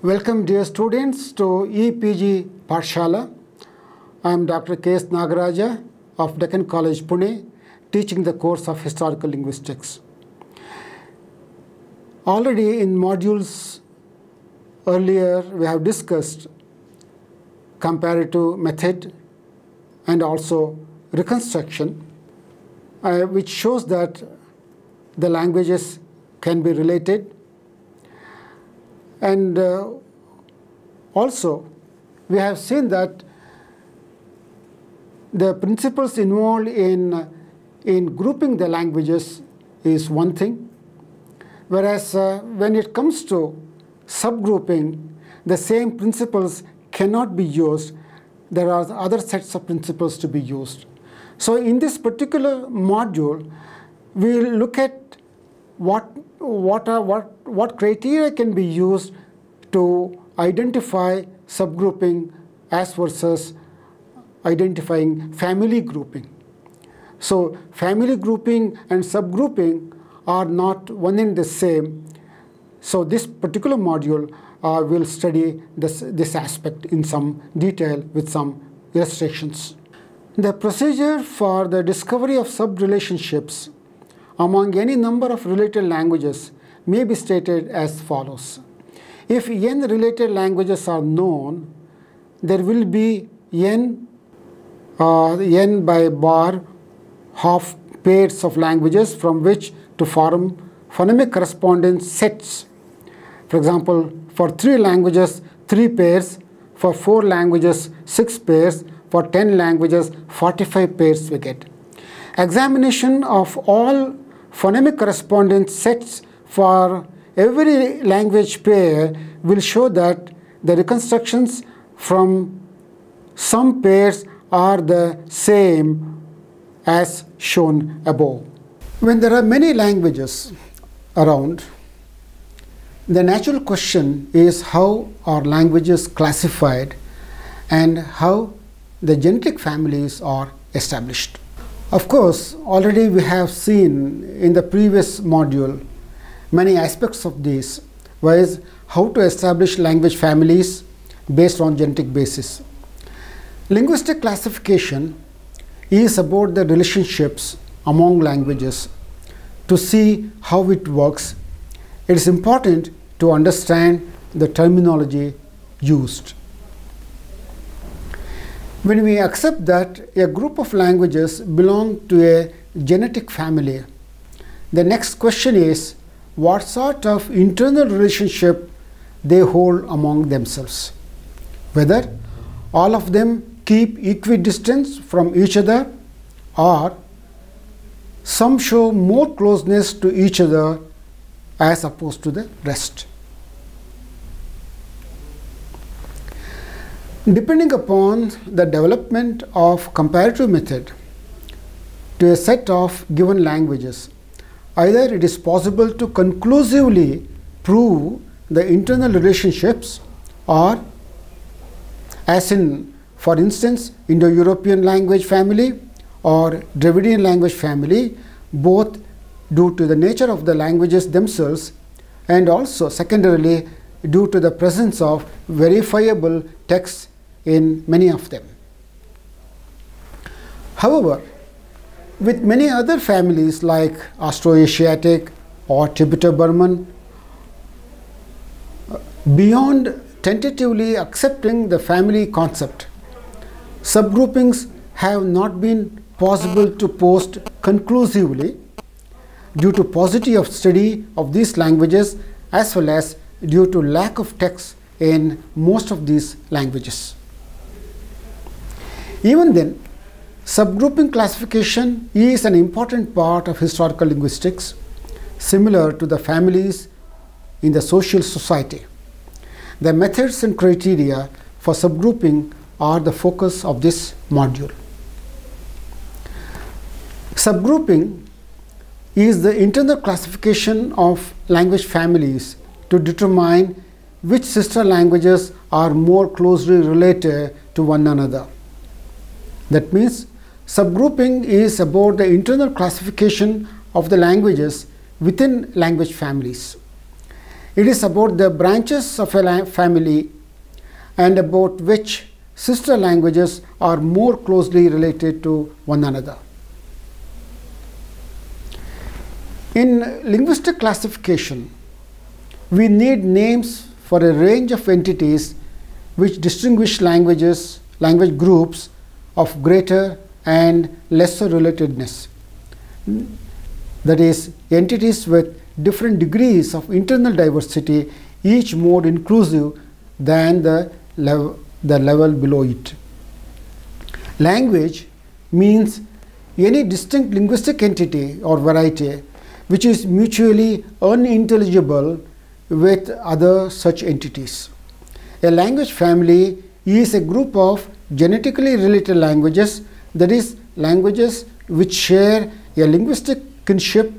Welcome dear students to EPG Pathshala. I am Dr. K.S. Nagaraja of Deccan College, Pune, teaching the course of Historical Linguistics. Already in modules earlier we have discussed comparative method and also reconstruction, which shows that the languages can be related. And also, we have seen that the principles involved in grouping the languages is one thing, whereas when it comes to subgrouping, the same principles cannot be used. There are other sets of principles to be used. So in this particular module, we will look at what criteria can be used to identify subgrouping as versus identifying family grouping. So family grouping and subgrouping are not one and the same. So this particular module will study this aspect in some detail with some illustrations. The procedure for the discovery of subrelationships among any number of related languages may be stated as follows. If n related languages are known, there will be n by bar half pairs of languages from which to form phonemic correspondence sets. For example, for 3 languages, 3 pairs, for 4 languages, 6 pairs, for 10 languages, 45 pairs we get. Examination of all phonemic correspondence sets for every language pair will show that the reconstructions from some pairs are the same as shown above. When there are many languages around, the natural question is how are languages classified and how the genetic families are established. Of course, already we have seen in the previous module many aspects of this, whereas how to establish language families based on genetic basis. Linguistic classification is about the relationships among languages. To see how it works, it is important to understand the terminology used. When we accept that a group of languages belong to a genetic family, the next question is what sort of internal relationship they hold among themselves. Whether all of them keep equidistance from each other or some show more closeness to each other as opposed to the rest. Depending upon the development of comparative method to a set of given languages, either it is possible to conclusively prove the internal relationships or, as in, for instance, Indo-European language family or Dravidian language family, both due to the nature of the languages themselves and also secondarily due to the presence of verifiable texts in many of them. However, with many other families like Austroasiatic or Tibeto-Burman, beyond tentatively accepting the family concept, subgroupings have not been possible to post conclusively due to paucity of study of these languages as well as due to lack of text in most of these languages. Even then, subgrouping classification is an important part of historical linguistics, similar to the families in the social society. The methods and criteria for subgrouping are the focus of this module. Subgrouping is the internal classification of language families to determine which sister languages are more closely related to one another. That means subgrouping is about the internal classification of the languages within language families. It is about the branches of a family and about which sister languages are more closely related to one another. In linguistic classification, we need names for a range of entities which distinguish language groups of greater and lesser relatedness. That is, entities with different degrees of internal diversity, each more inclusive than the level below it. Language means any distinct linguistic entity or variety which is mutually unintelligible with other such entities. A language family is a group of genetically related languages, that is, languages which share a linguistic kinship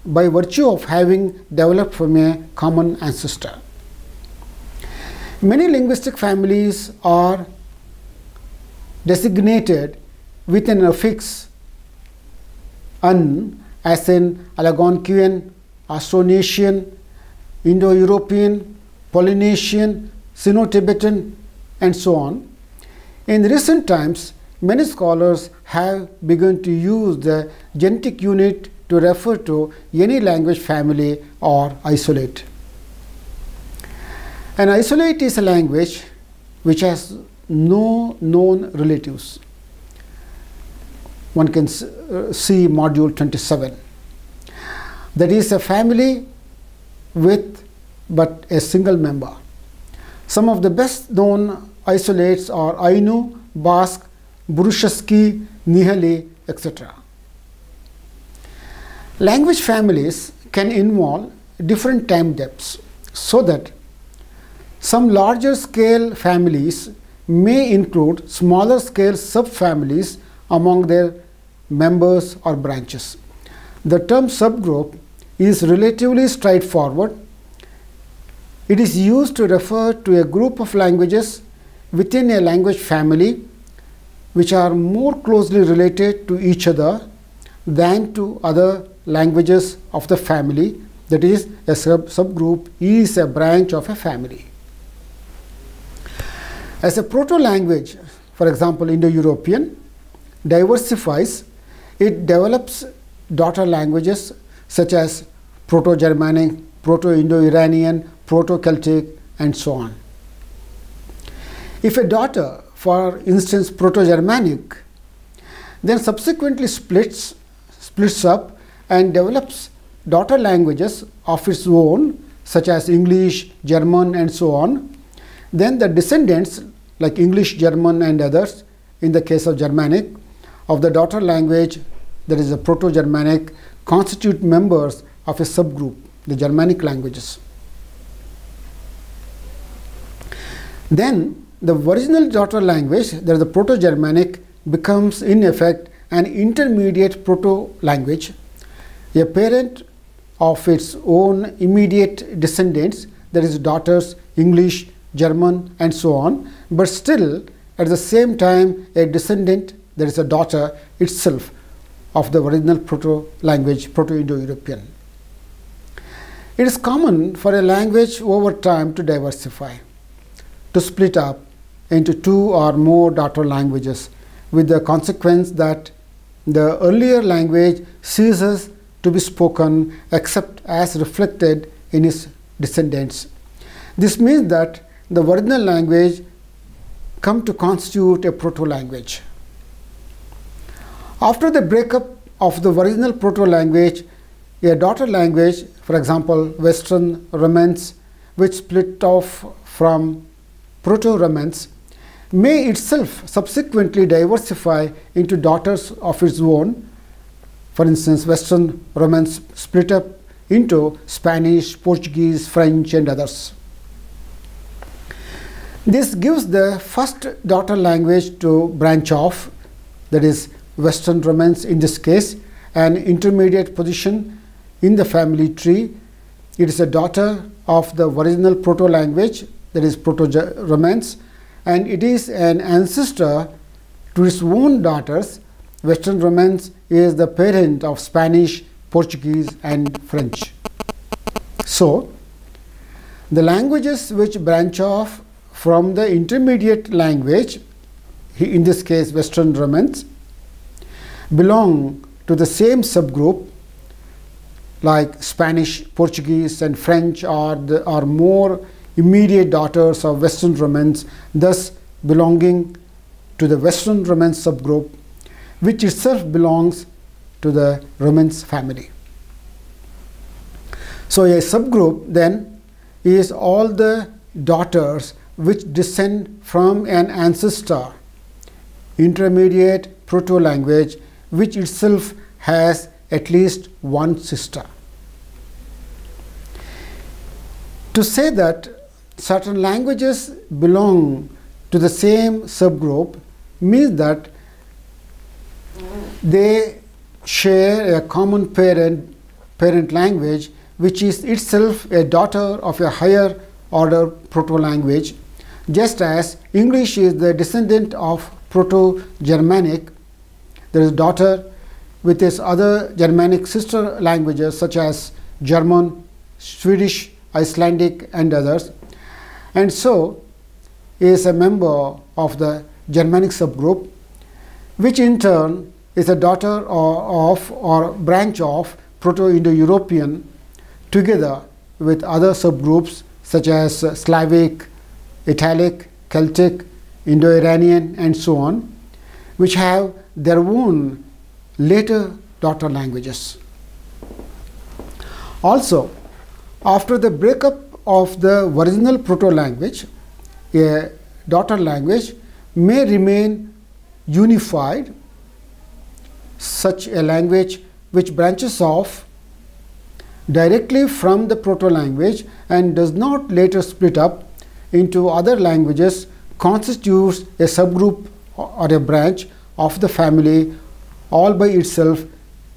by virtue of having developed from a common ancestor. Many linguistic families are designated with an affix "un", as in Algonquian, Austronesian, Indo-European, Polynesian, Sino-Tibetan, and so on. In recent times, many scholars have begun to use the genetic unit to refer to any language family or isolate. An isolate is a language which has no known relatives. One can see module 27. That is a family with but a single member. Some of the best known isolates are Ainu, Basque, Burushaski, Nihali, etc. Language families can involve different time depths, so that some larger scale families may include smaller scale subfamilies among their members or branches. The term subgroup is relatively straightforward. It is used to refer to a group of languages within a language family which are more closely related to each other than to other languages of the family. That is, a subgroup is a branch of a family. As a proto-language, for example, Indo-European, diversifies, it develops daughter languages such as Proto-Germanic, Proto-Indo-Iranian, Proto-Celtic, and so on. If a daughter, for instance Proto-Germanic, then subsequently splits up and develops daughter languages of its own, such as English, German, and so on, then the descendants, like English, German, and others, in the case of Germanic, of the daughter language, that is a Proto-Germanic, constitute members of a subgroup, the Germanic languages. Then the original daughter language, that is the Proto-Germanic, becomes in effect an intermediate proto-language, a parent of its own immediate descendants, that is daughters, English, German, and so on, but still at the same time a descendant, that is a daughter itself of the original proto-language, Proto-Indo-European. It is common for a language over time to diversify, to split up into two or more daughter languages, with the consequence that the earlier language ceases to be spoken except as reflected in its descendants. This means that the original language come to constitute a proto-language. After the breakup of the original proto-language, a daughter language, for example Western Romance, which split off from Proto-Romance, may itself subsequently diversify into daughters of its own. For instance, Western Romance split up into Spanish, Portuguese, French, and others. This gives the first daughter language to branch off, that is Western Romance in this case, an intermediate position in the family tree. It is a daughter of the original proto-language, that is Proto-Romance, and it is an ancestor to its own daughters. Western Romance is the parent of Spanish, Portuguese, and French. So, The languages which branch off from the intermediate language, in this case Western Romance, belong to the same subgroup, like Spanish, Portuguese and French are more immediate daughters of Western Romance, thus belonging to the Western Romance subgroup, which itself belongs to the Romance family. So a subgroup then is all the daughters which descend from an ancestor, intermediate proto-language, which itself has at least one sister. To say that certain languages belong to the same subgroup means that they share a common parent language, which is itself a daughter of a higher order proto-language, just as English is the descendant of Proto-Germanic. There is daughter with its other Germanic sister languages such as German, Swedish, Icelandic and others, and so is a member of the Germanic subgroup, which in turn is a daughter or branch of Proto-Indo-European, together with other subgroups such as Slavic, Italic, Celtic, Indo-Aryan and so on, which have their own later daughter languages. Also, after the breakup of the original proto-language, a daughter language may remain unified. Such a language which branches off directly from the proto-language and does not later split up into other languages constitutes a subgroup or a branch of the family all by itself,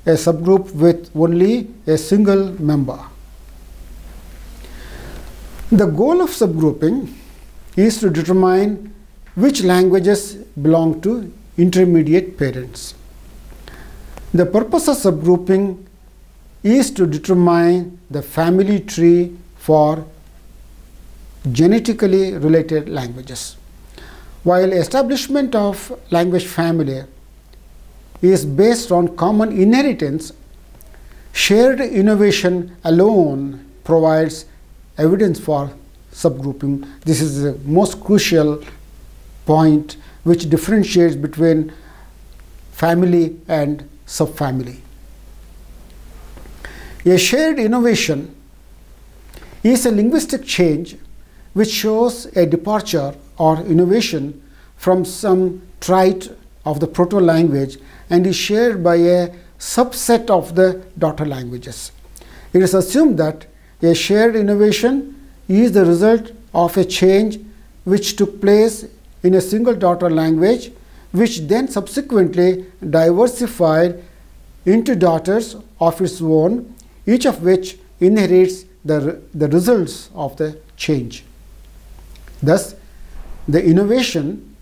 a subgroup with only a single member. The goal of subgrouping is to determine which languages belong to intermediate parents. The purpose of subgrouping is to determine the family tree for genetically related languages. While establishment of language family is based on common inheritance, shared innovation alone provides evidence for subgrouping. This is the most crucial point which differentiates between family and subfamily. A shared innovation is a linguistic change which shows a departure or innovation from some trait of the proto-language and is shared by a subset of the daughter languages. It is assumed that a shared innovation is the result of a change which took place in a single daughter language, which then subsequently diversified into daughters of its own, each of which inherits the results of the change. Thus, the innovation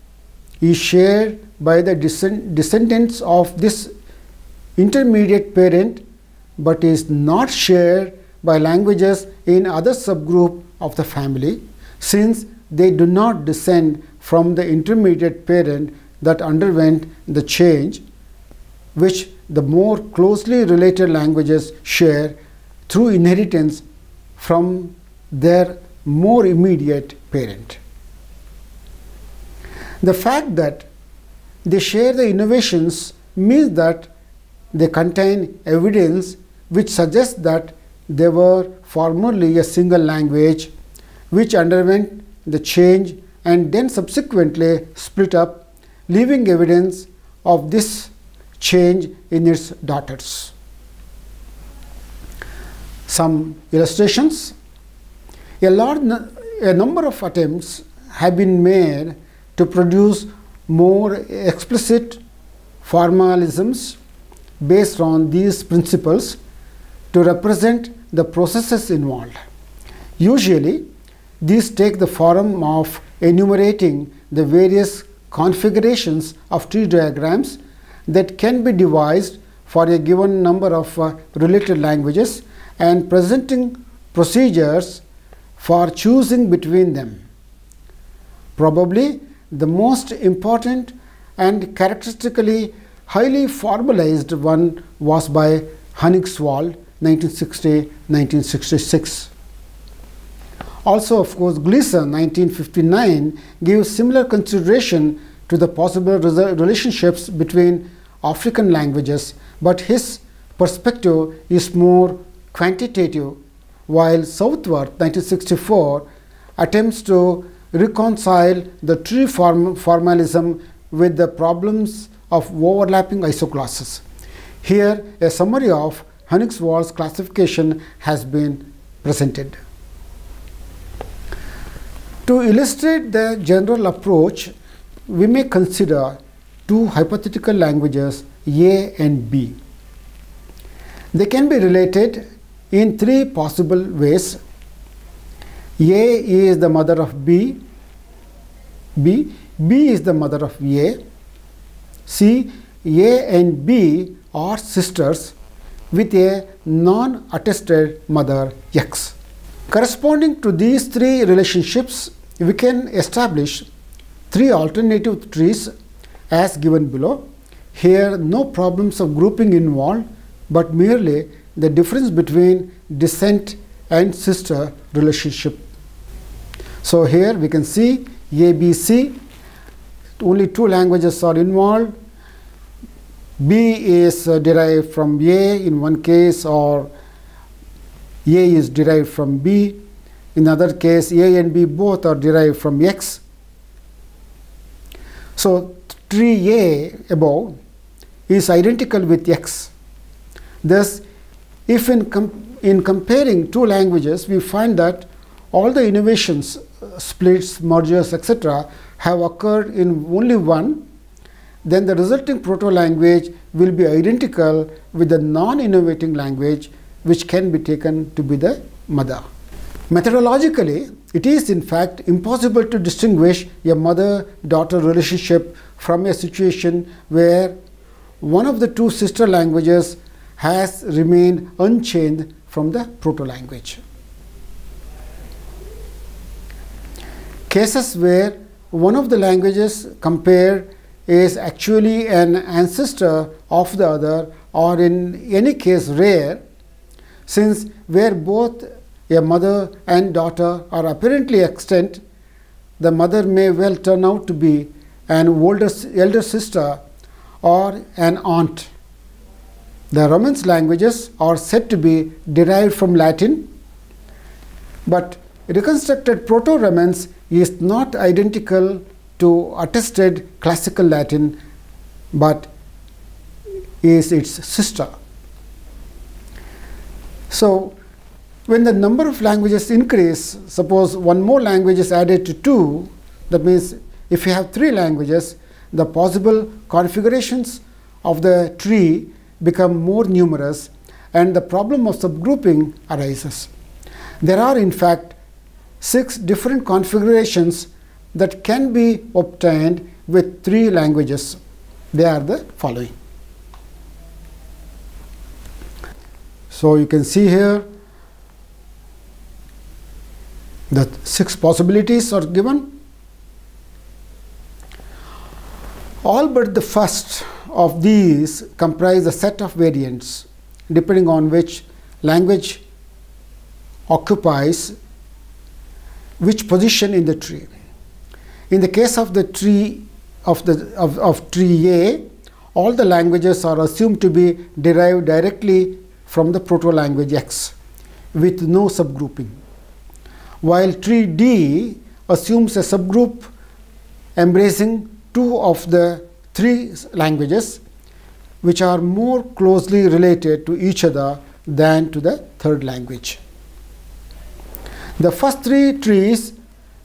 is shared by the descendants of this intermediate parent, but is not shared by languages in other subgroup of the family, since they do not descend from the intermediate parent that underwent the change, which the more closely related languages share through inheritance from their more immediate parent. The fact that they share the innovations means that they contain evidence which suggests that they were formerly a single language which underwent the change and then subsequently split up, leaving evidence of this change in its daughters. Some illustrations. A number of attempts have been made to produce more explicit formalisms based on these principles to represent the processes involved. Usually, these take the form of enumerating the various configurations of tree diagrams that can be devised for a given number of related languages and presenting procedures for choosing between them. Probably the most important and characteristically highly formalized one was by Honigswald, 1960-1966. Also, of course, Gleason, 1959, gives similar consideration to the possible relationships between African languages, but his perspective is more quantitative, while Southworth, 1964, attempts to reconcile the tree formalism with the problems of overlapping isoclasses. Here, a summary of Honigswald's classification has been presented. To illustrate the general approach, we may consider two hypothetical languages, A and B. They can be related in three possible ways. A is the mother of B, B is the mother of A, C, A and B are sisters with a non-attested mother X. Corresponding to these three relationships, we can establish three alternative trees as given below. Here, no problems of grouping involved, but merely the difference between descent and sister relationship. So here we can see ABC, only two languages are involved. B is derived from A in one case, or A is derived from B. In other case, A and B both are derived from X. So tree A above is identical with X. Thus, if in comparing two languages, we find that all the innovations, splits, mergers, etc., have occurred in only one, then the resulting proto-language will be identical with the non-innovating language, which can be taken to be the mother. Methodologically, it is in fact impossible to distinguish a mother-daughter relationship from a situation where one of the two sister languages has remained unchanged from the proto-language. Cases where one of the languages compared is actually an ancestor of the other are in any case rare, since where both a mother and daughter are apparently extant, the mother may well turn out to be an elder sister or an aunt. The Romance languages are said to be derived from Latin, but reconstructed Proto-Romance is not identical to attested classical Latin, but is its sister. So, when the number of languages increase, suppose one more language is added to 2, that means if you have 3 languages, the possible configurations of the tree become more numerous and the problem of subgrouping arises. There are in fact 6 different configurations that can be obtained with 3 languages. They are the following. So you can see here that 6 possibilities are given. All but the first of these comprise a set of variants depending on which language occupies which position in the tree. In the case of the tree of tree A, all the languages are assumed to be derived directly from the proto-language X with no subgrouping, while tree D assumes a subgroup embracing 2 of the 3 languages which are more closely related to each other than to the 3rd language. The first 3 trees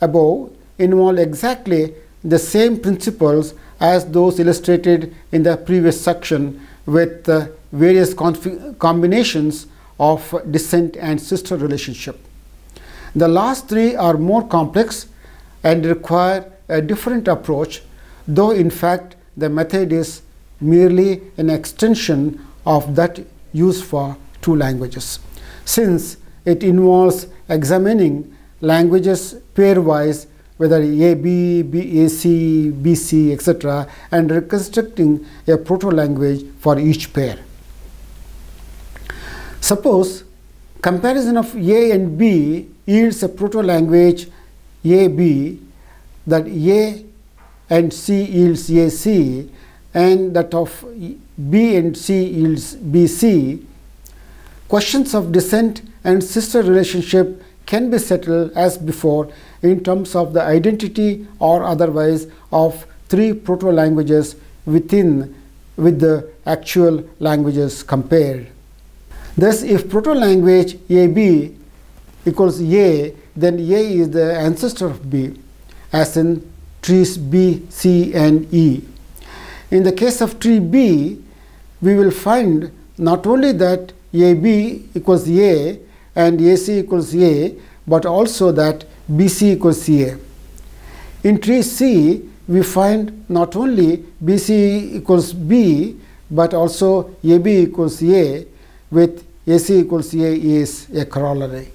above involve exactly the same principles as those illustrated in the previous section, with various combinations of descent and sister relationship. The last 3 are more complex and require a different approach, though in fact the method is merely an extension of that used for 2 languages, since it involves examining languages pairwise, whether AB, AC, BC, etc., and reconstructing a proto-language for each pair. Suppose comparison of A and B yields a proto-language AB, that A and C yields AC, and that of B and C yields BC. Questions of descent and sister relationship can be settled as before in terms of the identity or otherwise of three proto-languages with the actual languages compared. Thus, if proto-language AB equals A, then A is the ancestor of B, as in trees B, C, and E. In the case of tree B, we will find not only that AB equals A and AC equals A, but also that BC equals CA. In tree C, we find not only BC equals B, but also AB equals A, with AC equals A is a corollary.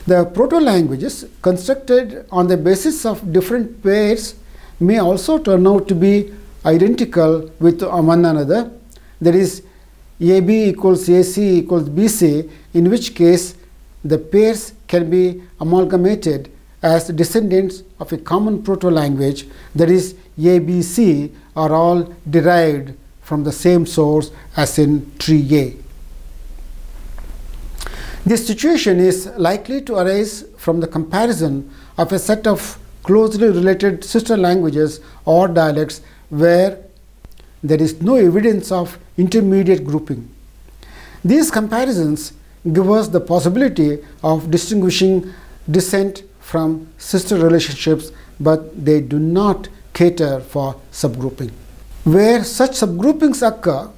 The proto-languages constructed on the basis of different pairs may also turn out to be identical with one another. That is, AB equals AC equals BC, in which case the pairs can be amalgamated as descendants of a common proto-language. That is, ABC are all derived from the same source as in tree A. This situation is likely to arise from the comparison of a set of closely related sister languages or dialects where there is no evidence of intermediate grouping. These comparisons give us the possibility of distinguishing descent from sister relationships, but they do not cater for subgrouping. Where such subgroupings occur,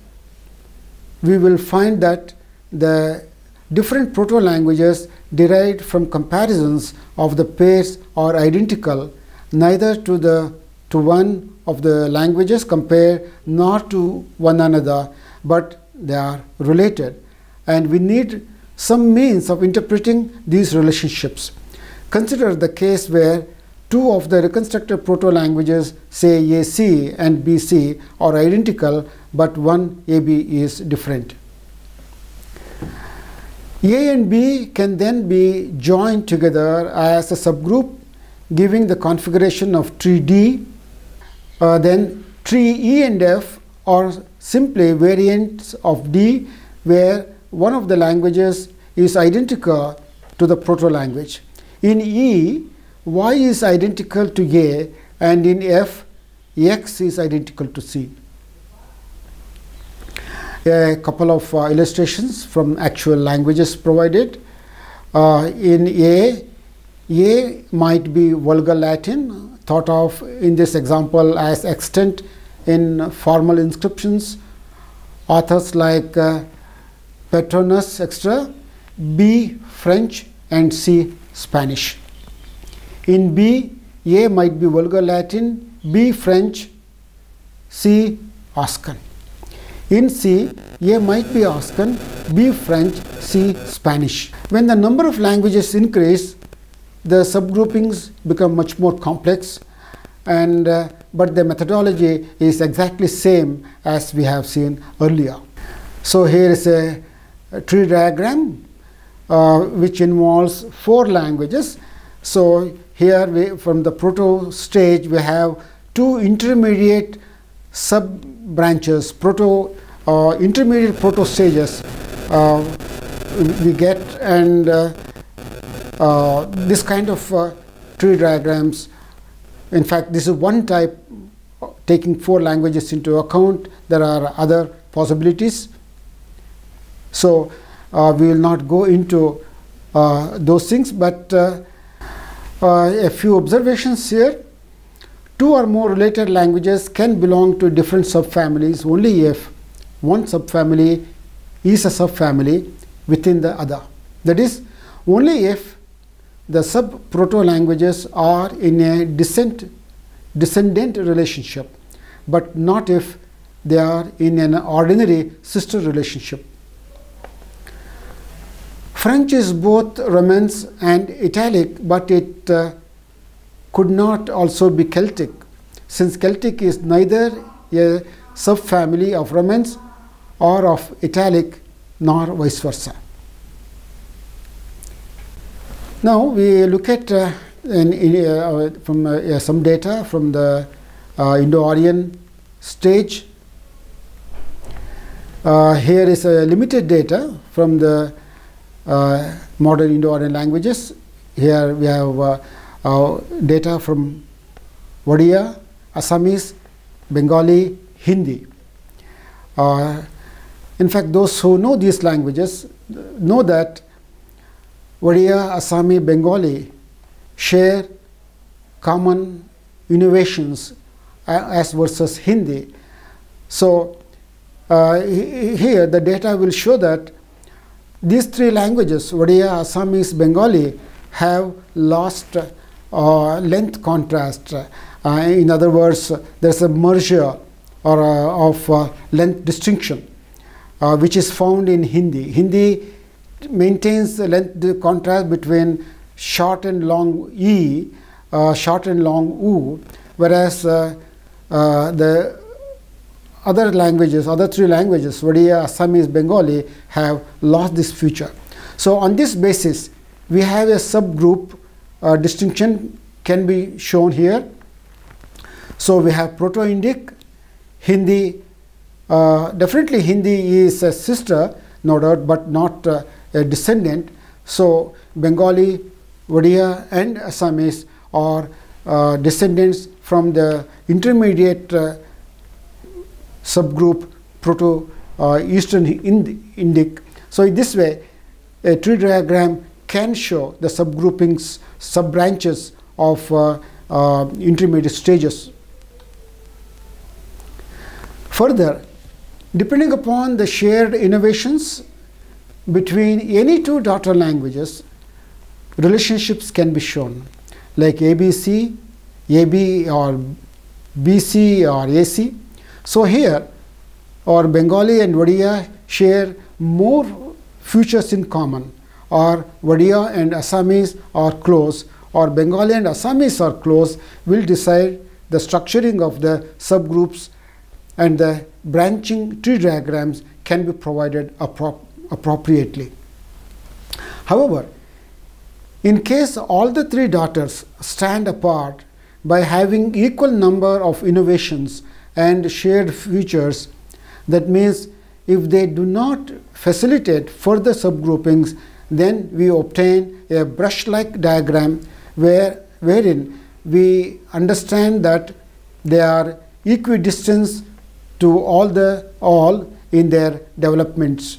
we will find that the different proto-languages derived from comparisons of the pairs are identical neither to one of the languages compared nor to one another, but they are related, and we need some means of interpreting these relationships. Consider the case where two of the reconstructed proto-languages, say AC and BC, are identical, but one AB is different. A and B can then be joined together as a subgroup, giving the configuration of tree D. Then tree E and F are simply variants of D, where one of the languages is identical to the proto-language. In E, Y is identical to A, and in F, X is identical to C. A couple of illustrations from actual languages provided. In A might be Vulgar Latin, thought of in this example as extant in formal inscriptions, authors like Petronius, etc. B, French, and C, Spanish. In B, A might be Vulgar Latin, B, French, C, Oscan. In C, A might be Oscan, B, French, C, Spanish. When the number of languages increase, the subgroupings become much more complex, and but the methodology is exactly same as we have seen earlier. So here is a tree diagram which involves 4 languages. So here from the proto stage we have 2 intermediate sub branches, intermediate proto stages we get, and this kind of tree diagrams. In fact, this is one type taking 4 languages into account. There are other possibilities. So we will not go into those things, but a few observations here. 2 or more related languages can belong to different subfamilies only if one subfamily is a subfamily within the other. That is, only if the sub-proto-languages are in a descendant relationship, but not if they are in an ordinary sister relationship. French is both Romance and Italic, but it could not also be Celtic, since Celtic is neither a subfamily of Romance or of Italic, nor vice versa. Now we look at some data from the Indo-Aryan stage. Here is a limited data from the modern Indo-Aryan languages. Here we have data from Odia, Assamese, Bengali, Hindi. In fact, those who know these languages know that Odia, Assami, Bengali share common innovations as versus Hindi. So here the data will show that these three languages, Odia, Assamese, Bengali, have lost length contrast. In other words, there's a merger or of length distinction, which is found in Hindi. Hindi maintains the length contrast between short and long E, short and long U, whereas the other languages, other three languages, Odia, Assamese, Bengali, have lost this feature. So on this basis, we have a subgroup distinction can be shown here. So we have Proto-Indic, Hindi. Definitely Hindi is a sister, no doubt, but not a descendant. So Bengali, Odia, and Assamese are descendants from the intermediate subgroup Proto-Eastern Indic. So in this way, a tree diagram can show the subgroupings, sub-branches of intermediate stages. Further, depending upon the shared innovations between any two daughter languages, relationships can be shown, like ABC, AB or BC or AC. So here, or Bengali and Odia share more features in common, or Odia and Assamese are close, or Bengali and Assamese are close, will decide the structuring of the subgroups, and the branching tree diagrams can be provided appropriately. However, in case all the three daughters stand apart by having equal number of innovations and shared features, that means if they do not facilitate further subgroupings, then we obtain a brush-like diagram wherein we understand that they are equidistant to all in their developments.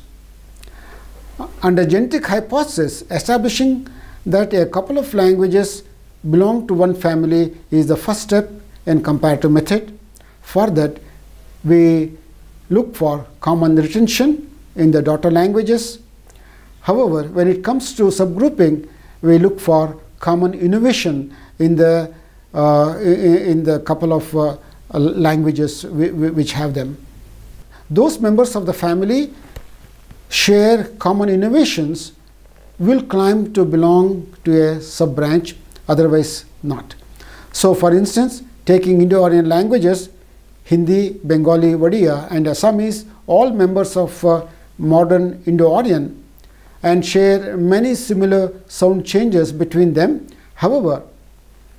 Under genetic hypothesis, establishing that a couple of languages belong to one family is the first step in comparative method. For that, we look for common retention in the daughter languages. However, when it comes to subgrouping, we look for common innovation in the couple of languages which have them. Those members of the family share common innovations will climb to belong to a sub-branch, otherwise not. So for instance, taking Indo-Aryan languages, Hindi, Bengali, Odia, and Assamese, all members of modern Indo-Aryan, and share many similar sound changes between them. However,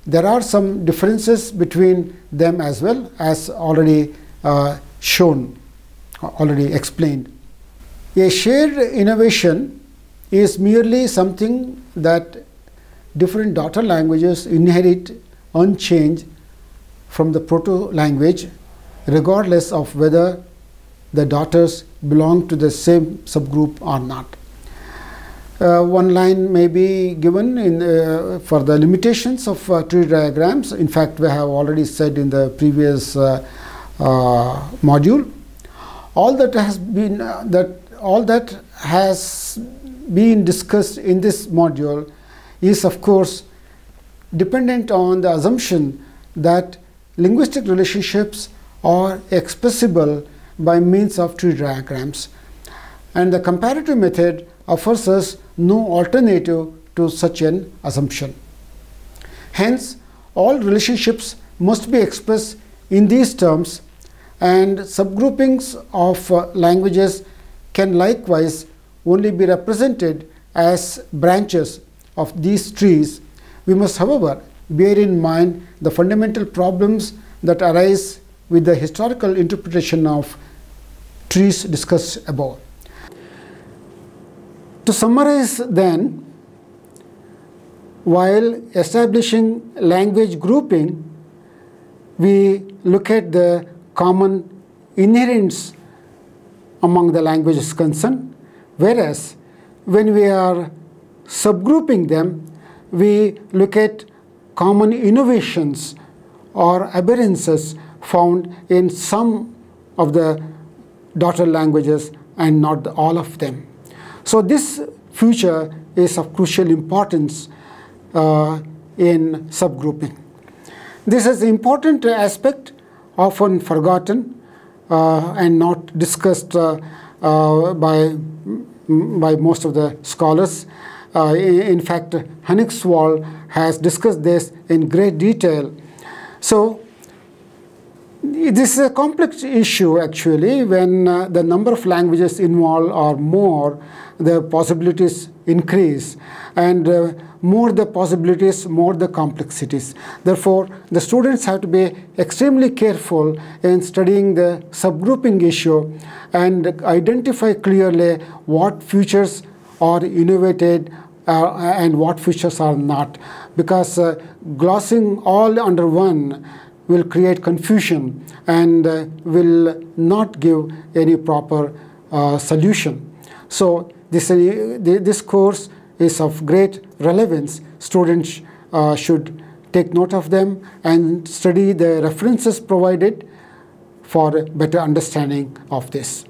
there are some differences between them as well, as already shown, already explained. A shared innovation is merely something that different daughter languages inherit unchanged from the proto-language, regardless of whether the daughters belong to the same subgroup or not. One line may be given for the limitations of tree diagrams. In fact, we have already said in the previous module. All that has been discussed in this module is, of course, dependent on the assumption that linguistic relationships are expressible by means of tree diagrams. And the comparative method offers us no alternative to such an assumption. Hence, all relationships must be expressed in these terms, and subgroupings of languages can likewise only be represented as branches of these trees. We must, however, bear in mind the fundamental problems that arise with the historical interpretation of trees discussed above. To summarize then, while establishing language grouping, we look at the common inherents among the languages concerned, whereas when we are subgrouping them, we look at common innovations or aberrances found in some of the daughter languages and not all of them. So this feature is of crucial importance in subgrouping. This is an important aspect, often forgotten and not discussed by most of the scholars. In fact, Honigswald has discussed this in great detail. So this is a complex issue actually. When the number of languages involved are more, the possibilities increase, and more the possibilities, more the complexities. Therefore, the students have to be extremely careful in studying the subgrouping issue and identify clearly what features are innovated and what features are not, because glossing all under one will create confusion and will not give any proper solution. So this course is of great relevance. Students should take note of them and study the references provided for better understanding of this.